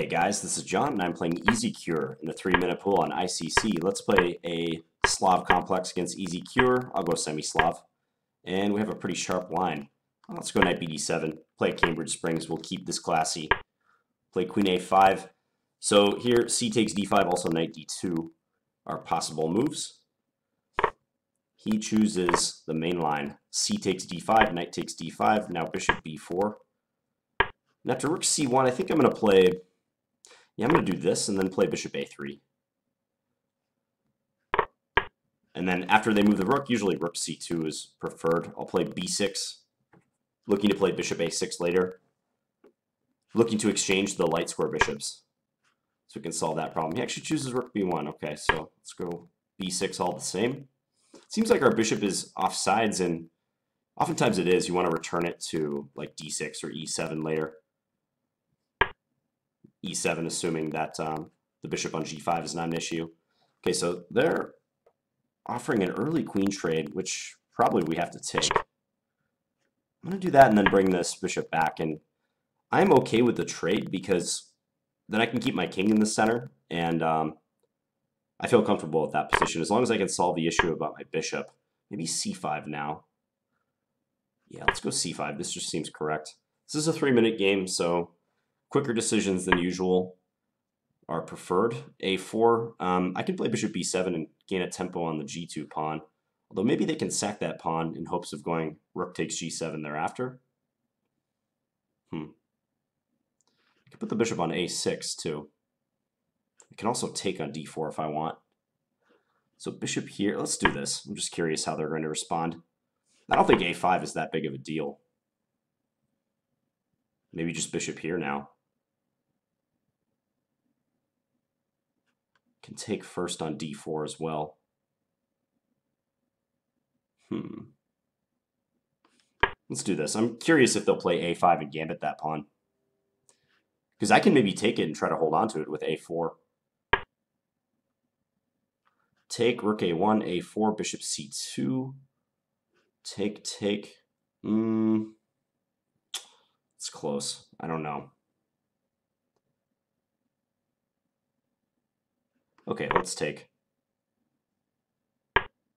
Hey guys, this is John, and I'm playing Easy Cure in the 3-minute pool on ICC. Let's play a Slav complex against Easy Cure. I'll go Semi-Slav. And we have a pretty sharp line. Let's go knight bd7, play Cambridge Springs. We'll keep this classy. Play queen a5. So here, c takes d5, also knight d2 are possible moves. He chooses the main line. C takes d5, knight takes d5, now bishop b4. And after rook c1, I think I'm going to play... I'm going to do this and then play bishop a3. And then after they move the rook, usually rook c2 is preferred. I'll play b6, looking to play bishop a6 later. Looking to exchange the light square bishops. So we can solve that problem. He actually chooses rook b1. Okay, so let's go b6 all the same. Seems like our bishop is off sides, and oftentimes it is. You want to return it to like d6 or e7 later. e7, assuming that the bishop on g5 is not an issue. Okay, so they're offering an early queen trade, which probably we have to take. I'm going to do that and then bring this bishop back, and I'm okay with the trade because then I can keep my king in the center, and I feel comfortable with that position as long as I can solve the issue about my bishop. Maybe c5 now. Yeah, let's go c5. This just seems correct. This is a 3-minute game, so quicker decisions than usual are preferred. a4. I can play bishop b7 and gain a tempo on the g2 pawn. Although maybe they can sack that pawn in hopes of going rook takes g7 thereafter. I can put the bishop on a6 too. I can also take on d4 if I want. So bishop here. Let's do this. I'm just curious how they're going to respond. I don't think a5 is that big of a deal. Maybe just bishop here now. Can take first on d4 as well. Let's do this. I'm curious if they'll play a5 and gambit that pawn. Because I can maybe take it and try to hold on to it with a4. Take, rook a1, a4, bishop c2. Take. It's close. I don't know. Okay, let's take.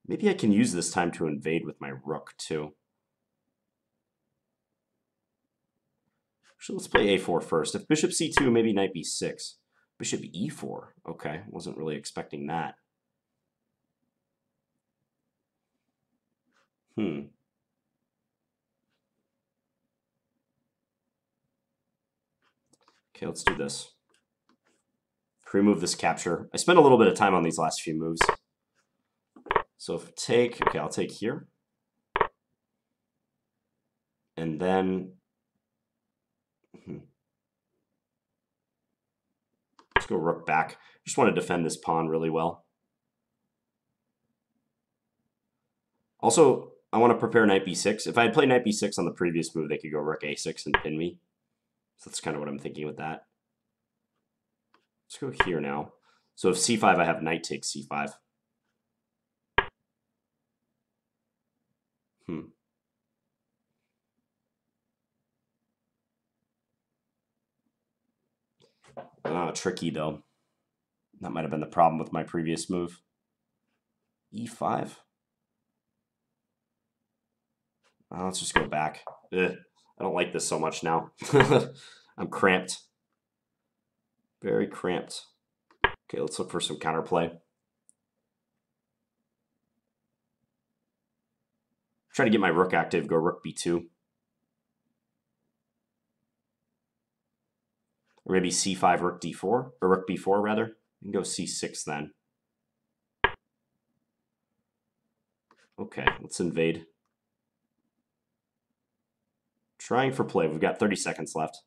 Maybe I can use this time to invade with my rook, too. Actually, let's play a4 first. If bishop c2, maybe knight b6. Bishop e4. Okay, wasn't really expecting that. Okay, let's do this. Remove this capture. I spent a little bit of time on these last few moves. So if take, okay, I'll take here. And then, let's go rook back. Just want to defend this pawn really well. Also, I want to prepare knight b6. If I had played knight b6 on the previous move, they could go rook a6 and pin me. So that's kind of what I'm thinking with that. Let's go here now. So if c5, I have knight takes c5. Tricky though. That might have been the problem with my previous move. e5. Let's just go back. I don't like this so much now. I'm cramped. Very cramped. Okay, let's look for some counterplay. Try to get my rook active, go rook b2. Or maybe c5, rook d4, or rook b4 rather. You can go c6 then. Okay, let's invade. Trying for play. We've got 30 seconds left.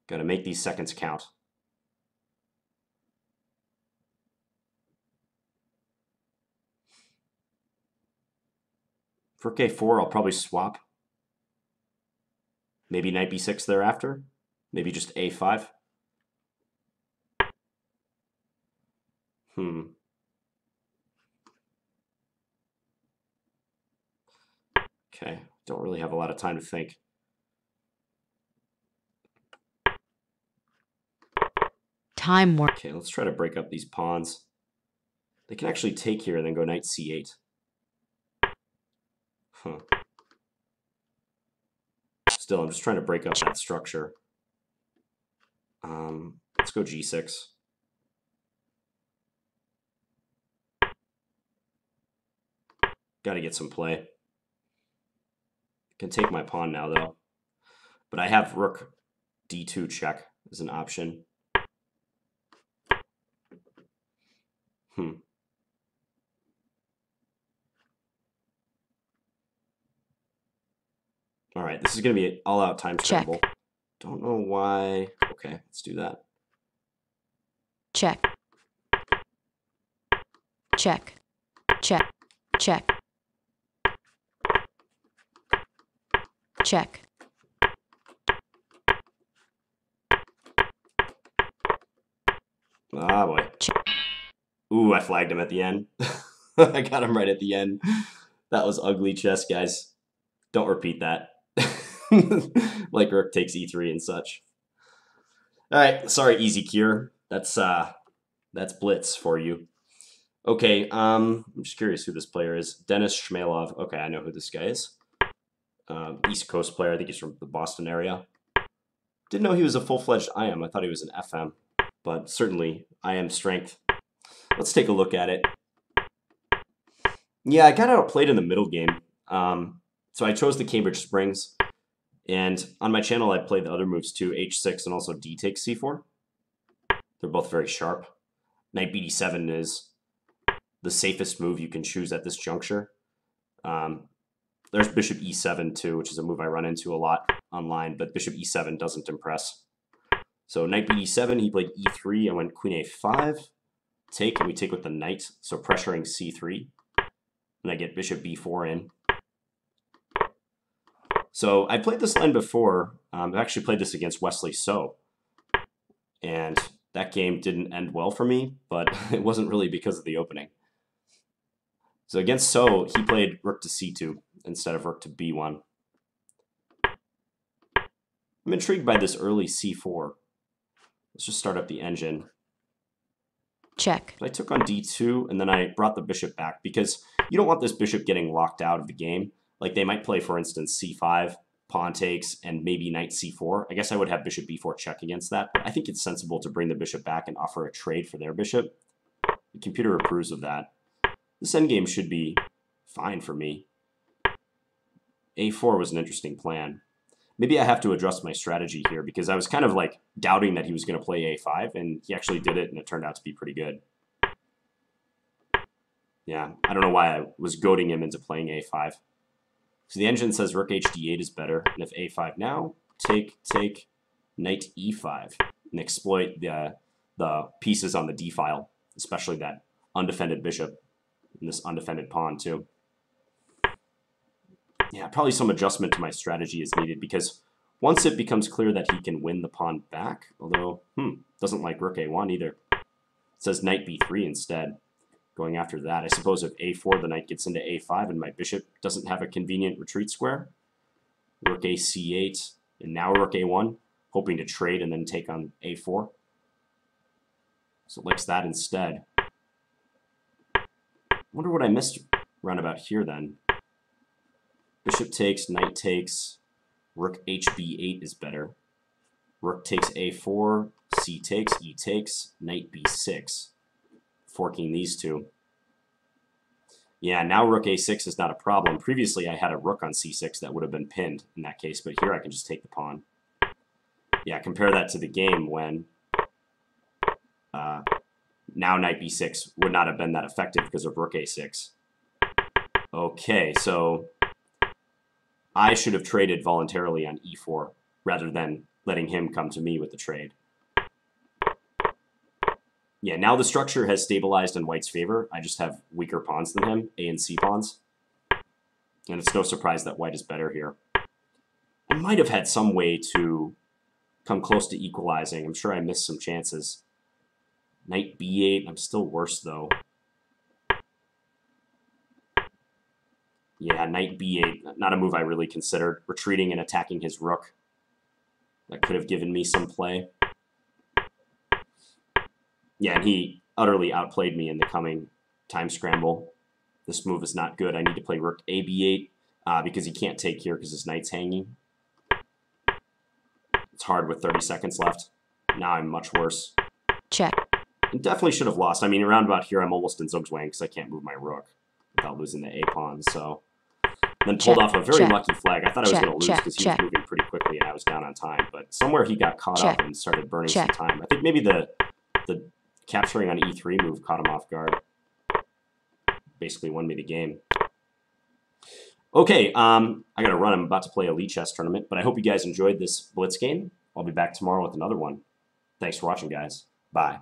Got to make these seconds count. For k4, I'll probably swap. Maybe knight b6 thereafter. Maybe just a5. Okay, don't really have a lot of time to think. Time warp. Okay, let's try to break up these pawns. They can actually take here and then go knight c8. Huh. Still, I'm just trying to break up that structure. Let's go g6. Got to get some play. Can take my pawn now, though. But I have rook d2 check as an option. All right, this is going to be an all-out time scramble. Check. Don't know why. Okay, let's do that. Check. Check. Check. Check. Check. Ah, boy. Check. Ooh, I flagged him at the end. I got him right at the end. That was ugly chess, guys. Don't repeat that. Like rook takes e3 and such. All right, sorry, easy cure. That's Blitz for you. Okay, I'm just curious who this player is. Dennis Shmelov. Okay, I know who this guy is. East Coast player. I think he's from the Boston area. Didn't know he was a full-fledged IM. I thought he was an FM, but certainly IM strength. Let's take a look at it. Yeah, I got outplayed in the middle game. So I chose the Cambridge Springs. And on my channel, I played the other moves too, h6 and also d takes c4. They're both very sharp. Knight bd7 is the safest move you can choose at this juncture. There's bishop e7 too, which is a move I run into a lot online, but bishop e7 doesn't impress. So knight bd7, he played e3, I went queen a5, take, and we take with the knight, so pressuring c3. And I get bishop b4 in. So I played this line before. I've actually played this against Wesley So. And that game didn't end well for me, but it wasn't really because of the opening. So against So, he played rook to c2 instead of rook to b1. I'm intrigued by this early c4. Let's just start up the engine. Check. I took on d2, and then I brought the bishop back, because you don't want this bishop getting locked out of the game. Like they might play, for instance, c5, pawn takes, and maybe knight c4. I guess I would have bishop b4 check against that, but I think it's sensible to bring the bishop back and offer a trade for their bishop. The computer approves of that. This endgame should be fine for me. a4 was an interesting plan. Maybe I have to adjust my strategy here, because I was kind of like doubting that he was going to play a5, and he actually did it, and it turned out to be pretty good. Yeah, I don't know why I was goading him into playing a5. So the engine says rook hd8 is better, and if a5 now, take, knight e5, and exploit the pieces on the d file, especially that undefended bishop and this undefended pawn too. Yeah, probably some adjustment to my strategy is needed, because once it becomes clear that he can win the pawn back, although, doesn't like rook a1 either. It says knight b3 instead. Going after that, I suppose if a4, the knight gets into a5, and my bishop doesn't have a convenient retreat square. Rook a c8, and now rook a1, hoping to trade and then take on a4. So it likes that instead. Wonder what I missed round about here then. Bishop takes, knight takes, rook hb8 is better. Rook takes a4, c takes, e takes, knight b6. Forking these two. Yeah, now rook a6 is not a problem. Previously, I had a rook on c6 that would have been pinned in that case, but here I can just take the pawn. Yeah, compare that to the game when now knight b6 would not have been that effective because of rook a6. Okay, so I should have traded voluntarily on e4 rather than letting him come to me with the trade. Yeah, now the structure has stabilized in white's favor. I just have weaker pawns than him, A and C pawns. And it's no surprise that white is better here. I might have had some way to come close to equalizing. I'm sure I missed some chances. Knight b8, I'm still worse though. Yeah, knight b8, not a move I really considered. Retreating and attacking his rook. That could have given me some play. Yeah, and he utterly outplayed me in the coming time scramble. This move is not good. I need to play rook a b8 because he can't take here because his knight's hanging. It's hard with 30 seconds left. Now I'm much worse. Check. Definitely should have lost. I mean, around about here, I'm almost in Zugzwang because I can't move my rook without losing the a-pawn. So then pulled off a very lucky flag. I thought I was going to lose because he was moving pretty quickly and I was down on time. But somewhere he got caught up and started burning some time. I think maybe the capturing on e3 move caught him off guard. Basically won me the game. Okay, I got to run. I'm about to play a Elite Chess tournament. But I hope you guys enjoyed this Blitz game. I'll be back tomorrow with another one. Thanks for watching, guys. Bye.